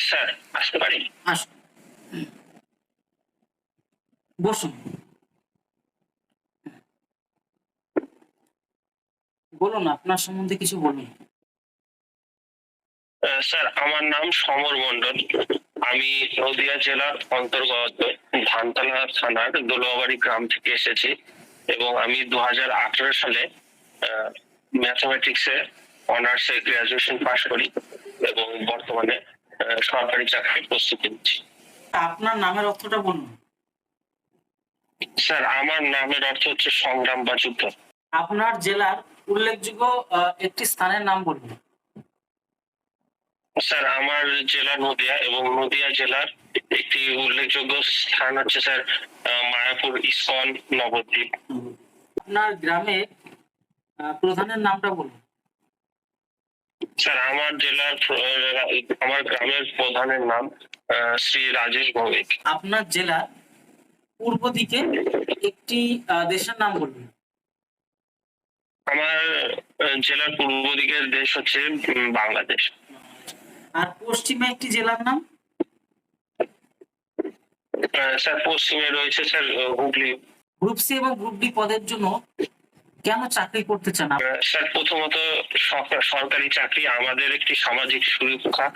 Sir, আসতে পারি? আসুন, বসুন। বলুন, আপনার সম্বন্ধে কিছু বলুন। স্যার, আমার নাম সমর মন্ডল। আমি নদিয়া জেলার অন্তর্গত ধানতলা থানার দোলাবাড়ি গ্রাম থেকে এসেছি এবং আমি 2018 সালে ম্যাথমেটিক্সে অনার্সে গ্রাজুয়েশন পাশ করি এবং বর্তমানে সরকারি চাকরির প্রস্তুতি নিচ্ছি। আপনার নামের অর্থটা বলুন। স্যার, আমার নামের অর্থ হচ্ছে সংগ্রাম বা যুদ্ধ। আপনার জেলার উল্লেখযোগ্য একটি স্থানের নাম বলুন। স্যার, আমার জেলা নদিয়া এবং নদিয়া জেলার একটি উল্লেখযোগ্য স্থান হচ্ছে স্যার মায়াপুর ইসকন নবদ্বীপ। আপনার গ্রামের প্রধানের নামটা বলুন। স্যার, আমার গ্রামের প্রধানের নাম শ্রী রাজেশ ভৌমিক। আপনার জেলার পূর্ব দিকে একটি দেশের নাম বলুন। আমার জেলার পূর্ব দিকের দেশ হচ্ছে বাংলাদেশ। আর পশ্চিমে একটি জেলার নাম। স্যার, পশ্চিমে রয়েছে স্যার হুগলি। গ্রুপ সি এবং গ্রুপ ডি পদের জন্য কেন চাকরি করতে চান? স্যার, প্রথমত সরকারি চাকরি আমাদের একটি সামাজিক সুরক্ষা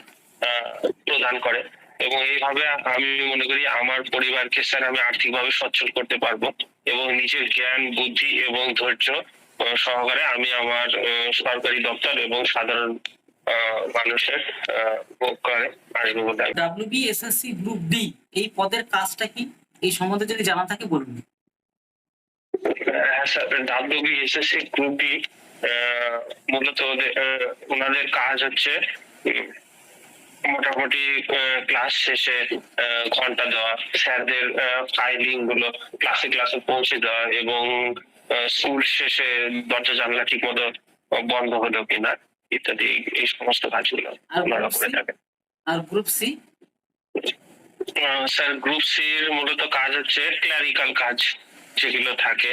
প্রদান করে এবং এইভাবে আমি মনে করি আমার পরিবারকে স্যার আমি আর্থিকভাবে সচ্ছল করতে পারবো এবং নিজের জ্ঞান বুদ্ধি এবং ধৈর্য সহকারে আমি আমার সরকারি দপ্তর এবং সাধারণ মানুষের উপকারে আসবো বলে। WBSSC গ্রুপ ডি এই পদের কাজটা কি? এই সম্বন্ধে যদি জানা থাকে বলুন। হ্যাঁ স্যার, WBSSC গ্রুপ ডি মূলত ওনাদের কাজ হচ্ছে মোটামুটি ক্লাস শেষে ঘন্টা দেওয়া, স্যারদের ফাইলিং গুলো ক্লাসে ক্লাসে পৌঁছে দেওয়া এবং স্কুল শেষে দরজা জানলা ঠিক মতো বন্ধ হলো কিনা ইত্যাদি এই সমস্ত কাজগুলো ওনারা করে থাকেন। আর group C? Sir, group C এর মূলত কাজ হচ্ছে ক্লারিক্যাল কাজ যেগুলো থাকে,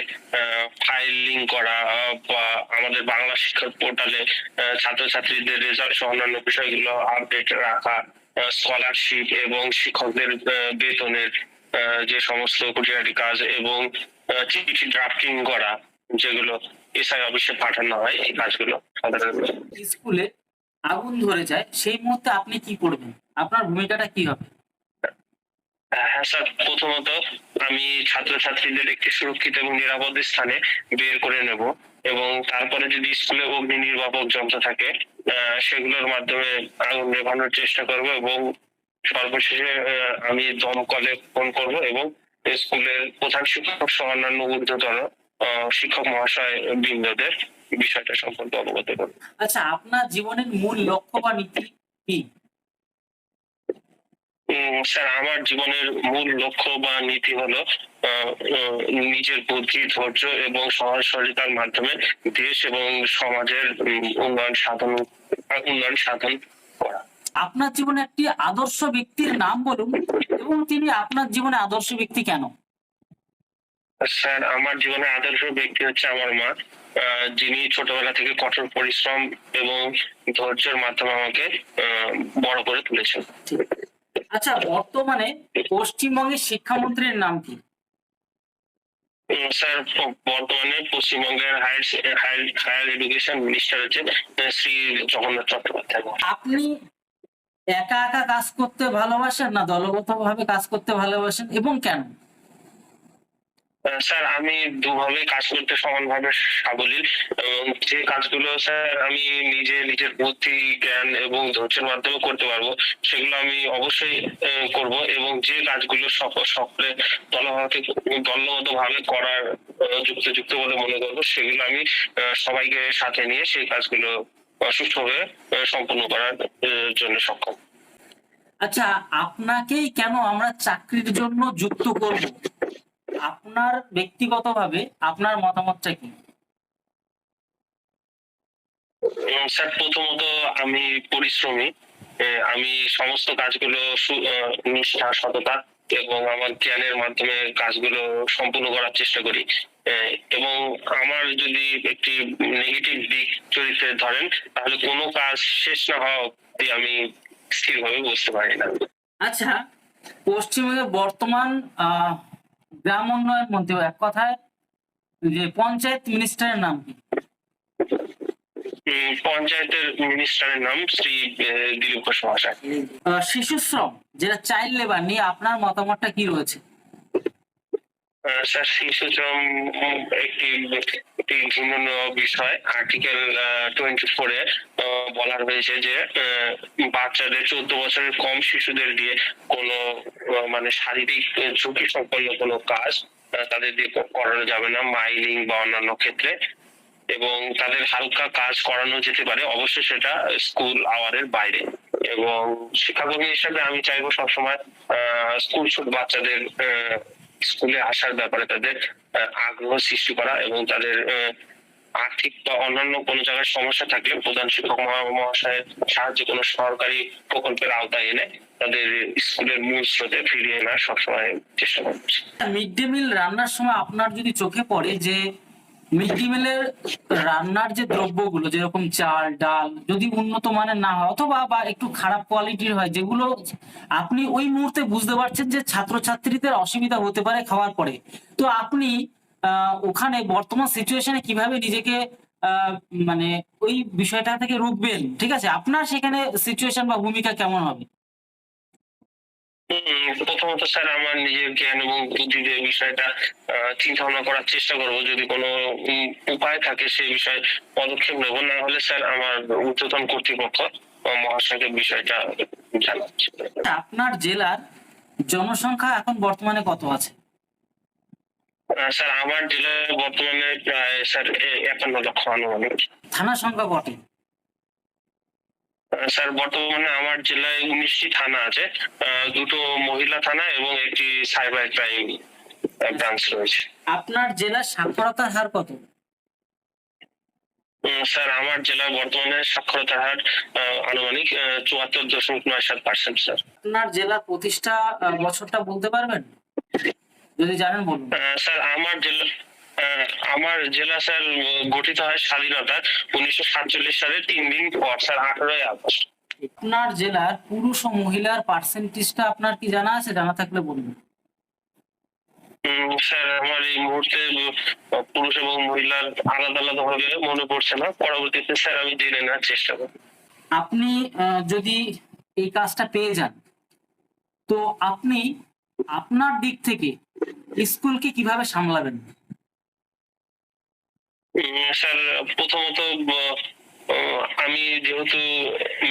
ফাইলিং করা বা আমাদের বাংলা শিক্ষা পোর্টালে ছাত্রছাত্রীদের রেজাল্ট সহ অন্যান্য বিষয়গুলো আপডেট রাখা, স্কলারশিপ এবং শিক্ষকদের বেতনের যে সমস্ত খুঁটিনাটি কাজ এবং চিঠি ড্রাফটিং করা যেগুলো এসআই অফিসে পাঠানো হয়, এই কাজগুলো সাধারণত। স্কুলে আগুন ধরে যায়, সেই মুহূর্তে আপনি কি করবেন? আপনার ভূমিকাটা কি হবে? হ্যাঁ স্যার, প্রথমত আমি ছাত্রছাত্রীদের একটি সুরক্ষিত এবং নিরাপদ স্থানে বের করে নেব এবং তারপরে যদি স্কুলে অগ্নি নির্বাপক যন্ত্র থাকে সেগুলোর মাধ্যমে আগুন নেভানোর চেষ্টা করব এবং সর্বশেষে আমি দমকলে ফোন করব এবং স্কুলের প্রধান শিক্ষক সহ অন্যান্য ঊর্ধ্বতন শিক্ষক মহাশয় বৃন্দদের বিষয়টা সম্পর্কে অবগত করব। আচ্ছা, আপনার জীবনের মূল লক্ষ্য বা নীতি কি? স্যার, আমার জীবনের মূল লক্ষ্য বা নীতি হলো নিজের বুদ্ধি, ধৈর্য এবং সহনশীলতার মাধ্যমে দেশ এবং সমাজের উন্নয়ন সাধন করা। আপনার জীবনে একটি আদর্শ ব্যক্তির নাম বলুন এবং তিনি আপনার জীবনে আদর্শ ব্যক্তি কেন? স্যার, আমার জীবনে আদর্শ ব্যক্তি হচ্ছে আমার মা, যিনি ছোটবেলা থেকে কঠোর পরিশ্রম এবং ধৈর্যের মাধ্যমে আমাকে বড় করে তুলেছেন। আচ্ছা, বর্তমানে পশ্চিমবঙ্গের শিক্ষামন্ত্রীর নাম কি? স্যার, বর্তমানে পশ্চিমবঙ্গের হায়ার এডুকেশন মিনিস্টার হচ্ছে শ্রী জগন্নাথ চট্টোপাধ্যায়। আপনি একা একা কাজ করতে ভালোবাসেন না দলগতভাবে কাজ করতে ভালোবাসেন এবং কেন? স্যার, আমি দুভাবে কাজ করতে সমানভাবে সাবলীল এবং যে কাজগুলো স্যার আমি নিজের বুদ্ধি জ্ঞান এবং ধৈর্যের মাধ্যমে করতে পারবো সেগুলো আমি অবশ্যই করব এবং যে কাজগুলো সকলে দলগত ভাবে করার যুক্ত বলে মনে করবো সেগুলো আমি সবাইকে সাথে নিয়ে সেই কাজগুলো সুষ্ঠুভাবে সম্পূর্ণ করার জন্য সক্ষম। আচ্ছা, আপনাকেই কেন আমরা চাকরির জন্য যুক্ত করব? আপনার ব্যক্তিগতভাবে আপনার মতামতটা কি? স্যার, প্রথমত আমি পরিশ্রমী, আমি সমস্ত কাজগুলো নিষ্ঠা সততা এবং আমার জ্ঞানের মাধ্যমে কাজগুলো সম্পূর্ণ করার চেষ্টা করি এবং আমার যদি একটি নেগেটিভ দিক চরিত্রে ধরেন তাহলে কোনো কাজ শেষ না হওয়া অবধি আমি স্থিরভাবে বুঝতে পারি না। আচ্ছা, পশ্চিমবঙ্গের বর্তমান গ্রাম উন্নয়ন মন্ত্রী, এক কথায় যে পঞ্চায়েত মিনিস্টারের নাম কি? পঞ্চায়েতের মিনিস্টারের নাম শ্রী দিলীপ ঘোষ মহাশয়। শিশু শ্রম, যেটা চাইল্ড লেবার, নিয়ে আপনার মতামতটা কি রয়েছে? স্যার, শিশু শ্রম একটি একটি ঘৃণ্য বিষয়। আর্টিকেল 24 এ বলা হয়েছে যে বাচ্চাদের 14 বছরের কম শিশুদের দিয়ে কোনো মানে শারীরিক ঝুঁকি সম্পন্ন কোনো কাজ তাদের দিয়ে করানো যাবে না, মাইনিং বা অন্যান্য ক্ষেত্রে। এবং তাদের হালকা কাজ করানো যেতে পারে, অবশ্যই সেটা স্কুল আওয়ারের বাইরে। এবং শিক্ষাকর্মী হিসেবে আমি চাইবো সবসময় স্কুল ছোট বাচ্চাদের স্কুলে আসার ব্যাপারে তাদের আগ্রহ সৃষ্টি করা, এবং তাদের আর্থিক বা অন্যান্য কোনো জায়গায় সমস্যা থাকলে প্রধান শিক্ষক মহাশয়ের সাহায্যে কোনো সরকারি প্রকল্পের আওতায় এনে তাদের স্কুলের মূল স্রোতে ফিরিয়ে আনার সবসময় চেষ্টা করছি। মিড ডে মিল রান্নার সময় আপনার যদি চোখে পড়ে যে মিড ডে মিলের রান্নার যে দ্রব্যগুলো, যেরকম চাল ডাল, যদি উন্নত মানের না হয় অথবা বা একটু খারাপ কোয়ালিটির হয়, যেগুলো আপনি ওই মুহূর্তে বুঝতে পারছেন যে ছাত্রছাত্রীদের অসুবিধা হতে পারে খাওয়ার পরে, তো আপনি ওখানে বর্তমান সিচুয়েশনে কিভাবে নিজেকে মানে ওই বিষয়টা থেকে রুখবেন, ঠিক আছে, আপনার সেখানে সিচুয়েশন বা ভূমিকা কেমন হবে? প্রথমত স্যার, আমার নিজের জ্ঞান এবং বুদ্ধি দিয়ে বিষয়টা চিন্তা ভাবনা করার চেষ্টা করব। যদি কোনো উপায় থাকে সেই বিষয়ে পদক্ষেপ নেব, না হলে স্যার আমার ঊর্ধ্বতন কর্তৃপক্ষ মহাশয়কে বিষয়টা জানাচ্ছি। আপনার জেলার জনসংখ্যা এখন বর্তমানে কত আছে? স্যার, আমার জেলায় বর্তমানে প্রায় স্যার 51 লক্ষ আনুমানিক। থানা সংখ্যা কটি? স্যার, বর্তমানে আমার জেলায় 19টি থানা আছে, দুটো মহিলা থানা এবং একটি সাইবার ক্রাইম ব্রাঞ্চ রয়েছে। আপনার জেলার সাক্ষরতার হার কত? স্যার, আমার জেলায় বর্তমানে সাক্ষরতার হার আনুমানিক 74.97%। স্যার, আপনার জেলার প্রতিষ্ঠা বছরটা বলতে পারবেন? যদি জানেন বলুন। স্যার, আমার জেলা স্যার গঠিত হয় স্বাধীনতার 1947 সালের 3 দিন পর, স্যার 18ই আগস্ট। আপনার জেলার পুরুষ ও মহিলার পার্সেন্টেজটা আপনার কি জানা আছে? জানা থাকলে বলুন। স্যার, আমার এই মুহূর্তে পুরুষ এবং মহিলার আলাদা আলাদা ভাবে মনে পড়ছে না, পরবর্তীতে স্যার আমি জেনে নেওয়ার চেষ্টা করব। আপনি যদি এই কাজটা পেয়ে যান, তো আপনি আপনার দিক থেকে স্কুলকে কিভাবে সামলাবেন? স্যার, প্রথমত আমি যেহেতু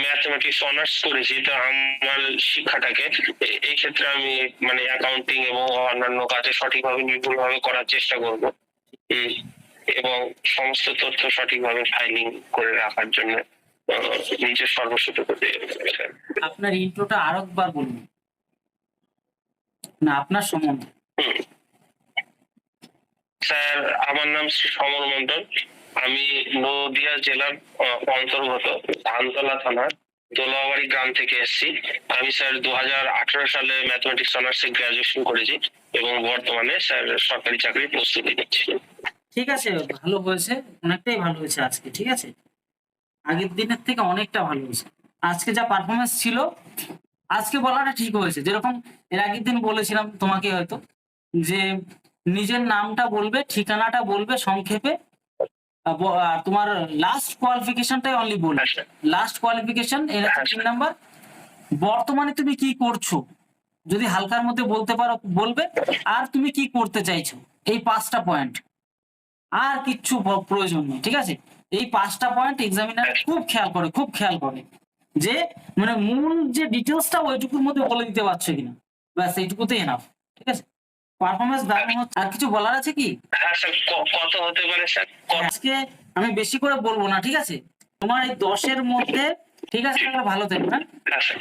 ম্যাথমেটিক্স অনার্স করেছি, তো আমার শিক্ষাটাকে এই ক্ষেত্রে আমি মানে অ্যাকাউন্টিং এবং অন্যান্য কাজে সঠিকভাবে নির্ভুলভাবে করার চেষ্টা করব, এবং সমস্ত তথ্য সঠিকভাবে ফাইলিং করে রাখার জন্য নিজের সর্বস্বটুকু দিয়ে স্যার। আপনার ইন্ট্রোটা আরেকবার বলুন না, আপনার সম্বন্ধে। স্যার, আমার নাম শ্রী সমর মন্ডল। আমি নদিয়া জেলার অন্তর্গত ধানতলা থানার দোলাবাড়ি গ্রাম থেকে এসেছি। আমি স্যার 2018 সালে ম্যাথমেটিক্স অনার্সে গ্রাজুয়েশন করেছি এবং বর্তমানে স্যার সরকারি চাকরির প্রস্তুতি নিচ্ছি। ঠিক আছে, ভালো হয়েছে, অনেকটাই ভালো হয়েছে আজকে, ঠিক আছে, আগের দিনের থেকে অনেকটা ভালো হয়েছে। আজকে যা পারফরমেন্স ছিল, আজকে বলাটা ঠিক হয়েছে। যেরকম এর আগের দিন বলেছিলাম তোমাকে হয়তো, যে নিজের নামটা বলবে, ঠিকানাটা বলবে সংক্ষেপে, আর তোমার লাস্ট কোয়ালিফিকেশনটাই অনলি বলবে। লাস্ট কোয়ালিফিকেশন, তিন নাম্বার, বর্তমানে তুমি কি করছো যদি হালকার মধ্যে বলতে পারো বলবে, আর তুমি কি করতে চাইছো, এই 5টা পয়েন্ট, আর কিচ্ছু প্রয়োজন নেই, ঠিক আছে। এই 5টা পয়েন্ট এক্সামিনার খুব খেয়াল করে যে মানে মূল যে ডিটেলসটা ওইটুকুর মধ্যে বলে দিতে পারছো কিনা, ব্যাস এইটুকুতেই এনাফ, ঠিক আছে। পারফরমেন্স দারুণ হচ্ছে। আর কিছু বলার আছে কি? হ্যাঁ স্যার, কত হতে পারে স্যার? আজকে আমি বেশি করে বলবো না, ঠিক আছে, তোমার এই 10-এর মধ্যে, ঠিক আছে, ভালো থাকবে। হ্যাঁ স্যার।